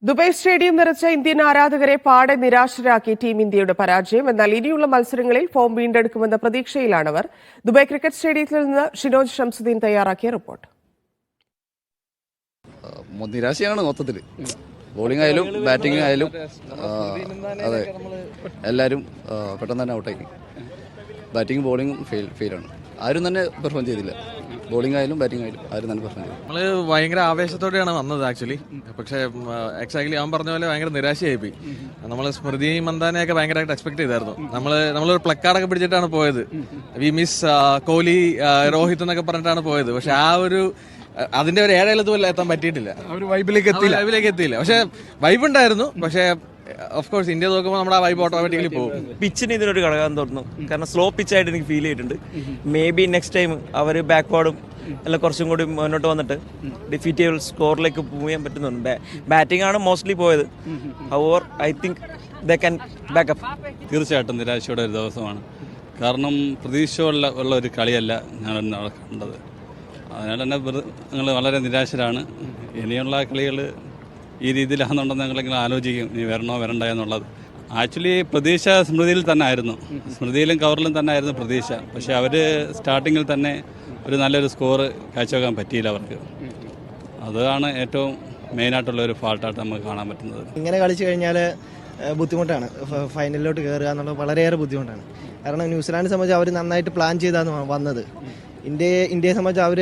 Dubai stadium നിറച്ച Indian ആരാധകരെ പാടെ നിരാശരാക്കി ടീം ഇന്ത്യയുടെ പരാജയം. എന്നാൽ ഇനിയുള്ള മത്സരങ്ങളിൽ ഫോം വീണ്ടെടുക്കുമെന്ന പ്രതീക്ഷയിലാണവർ. ദുബായ് ക്രിക്കറ്റ് സ്റ്റേഡിയത്തിൽ നിന്ന് ഷിനോജ് ഷംസുദ്ദീൻ തയ്യാറാക്കിയ റിപ്പോർട്ട്. നിരാശയാണ് മൊത്തത്തിൽ. ബോളിംഗ് ആയാലും ബാറ്റിംഗ് ആയാലും അതെ, എല്ലാവരും പെട്ടെന്ന് തന്നെ ഔട്ടാക്കി. ബാറ്റിംഗ് ബോളിംഗും ഫെയിലാണ്. ആരും തന്നെ പെർഫോം ചെയ്തില്ല. ബോളിംഗ് ആയാലും ബാറ്റിംഗ് ആയാലും ആരും തന്നെ പെർഫോം ചെയ്തു. നമ്മൾ ഭയങ്കര ആവേശത്തോടെയാണ് വന്നത് ആക്ച്വലി. പക്ഷേ എക്സാക്ട്ലി അവൻ പറഞ്ഞ പോലെ ഭയങ്കര നിരാശയായിപ്പോയി. നമ്മൾ സ്മൃതി മന്ദാനെയൊക്കെ ഭയങ്കരമായിട്ട് എക്സ്പെക്ട് ചെയ്തായിരുന്നു. നമ്മളൊരു പ്ലക്കാർഡൊക്കെ പിടിച്ചിട്ടാണ് പോയത്. വി മിസ് കോഹ്ലി, രോഹിത് എന്നൊക്കെ പറഞ്ഞിട്ടാണ് പോയത്. പക്ഷെ ആ ഒരു അതിന്റെ ഒരു ഏഴേലത്ത് പോലും എത്താൻ പറ്റിയിട്ടില്ല. വൈബിലേക്ക് എത്തിയില്ല. പക്ഷെ വൈബ് ഉണ്ടായിരുന്നു. പക്ഷേ ഓഫ് കോഴ്സ് ഇന്ത്യ നോക്കുമ്പോൾ നമ്മുടെ ആ വൈബ് ഓട്ടോമാറ്റിക്കലി പോകും. പിച്ചിന് ഇതിനൊരു ഘടകം തോന്നുന്നു. കാരണം സ്ലോ പിച്ചായിട്ട് എനിക്ക് ഫീൽ ചെയ്തിട്ടുണ്ട്. മേ ബി നെക്സ്റ്റ് ടൈം അവർ ബാക്ക്വേർഡും എല്ലാം കുറച്ചും കൂടി മുന്നോട്ട് വന്നിട്ട് ഡിഫീറ്റബിൾ സ്കോറിലേക്ക് മൂവ് ചെയ്യാൻ പറ്റുന്നുണ്ട്. ബാറ്റിംഗ് ആണ് മോസ്റ്റ്ലി പോയത്. However I think they can backup. തീർച്ചയായിട്ടും നിരാശയുടെ ഒരു ദിവസമാണ്. കാരണം പ്രതീക്ഷ ഉള്ള ഒരു കളിയല്ല ഞാൻ നടക്കേണ്ടത്. അതിനാൽ തന്നെ ഞങ്ങൾ വളരെ നിരാശരാണ്. ഇനിയുള്ള കളികൾ ഈ രീതിയിലാണെന്നുണ്ടെന്ന് ഞങ്ങളെങ്കിലും ആലോചിക്കും, ഇനി വരണോ വരണ്ട എന്നുള്ളത്. ആക്ച്വലി പ്രതീക്ഷ സ്മൃതിയിൽ തന്നെ ആയിരുന്നു. സ്മൃതിയിലും കവറിലും തന്നെ ആയിരുന്നു പ്രതീക്ഷ. പക്ഷേ അവർ സ്റ്റാർട്ടിങ്ങിൽ തന്നെ ഒരു നല്ലൊരു സ്കോർ കാഴ്ചവെക്കാൻ പറ്റിയില്ല അവർക്ക്. അതാണ് ഏറ്റവും മെയിനായിട്ടുള്ളൊരു ഫാൾട്ടായിട്ട് നമുക്ക് കാണാൻ പറ്റുന്നത്. ഇങ്ങനെ കളിച്ചു കഴിഞ്ഞാൽ ബുദ്ധിമുട്ടാണ്. ഫൈനലിലോട്ട് കയറുക എന്നുള്ളത് വളരെയേറെ ബുദ്ധിമുട്ടാണ്. കാരണം ന്യൂസിലാൻഡിനെ സംബന്ധിച്ച് അവർ നന്നായിട്ട് പ്ലാൻ ചെയ്താണ് വന്നത്. ഇന്ത്യയെ സംബന്ധിച്ച് അവർ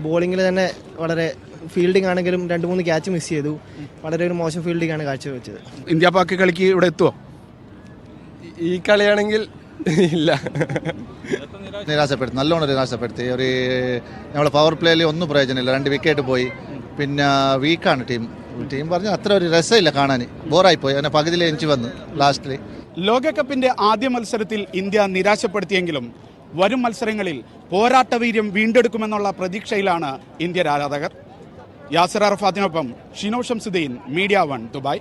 ബോളിങ്ങിൽ തന്നെ വളരെ ഫീൽഡിംഗ് ആണെങ്കിലും 2-3 ക്യാച്ച് മിസ് ചെയ്തു. വളരെ ഒരു മോശം ഫീൽഡിംഗ് ആണ് കാഴ്ചവെച്ചത്. ഇന്ത്യ പാക് കളിക്ക് ഇവിടെ എത്തുമോ? ഈ കളിയാണെങ്കിൽ ഇല്ല. നിരാശപ്പെടുത്തി, നല്ലോണം നിരാശപ്പെടുത്തി. ഒരു നമ്മളെ പവർ പ്ലേയിൽ ഒന്നും പ്രയോജനമില്ല. 2 വിക്കറ്റ് പോയി. പിന്നെ വീക്കാണ് ടീം പറഞ്ഞാൽ അത്ര ഒരു രസമില്ല കാണാൻ. ബോറായിപ്പോയി. അങ്ങനെ പകുതിയിൽ എനിക്ക് വന്നു ലാസ്റ്റിൽ. ലോകകപ്പിന്റെ ആദ്യ മത്സരത്തിൽ ഇന്ത്യ നിരാശപ്പെടുത്തിയെങ്കിലും വരും മത്സരങ്ങളിൽ പോരാട്ടവീര്യം വീണ്ടെടുക്കുമെന്നുള്ള പ്രതീക്ഷയിലാണ് ഇന്ത്യൻ ആരാധകർ. യാസിർ അറഫാത്തിനൊപ്പം ഷിനോജ് ഷംസുദ്ദീൻ, മീഡിയ 1, ദുബായ്.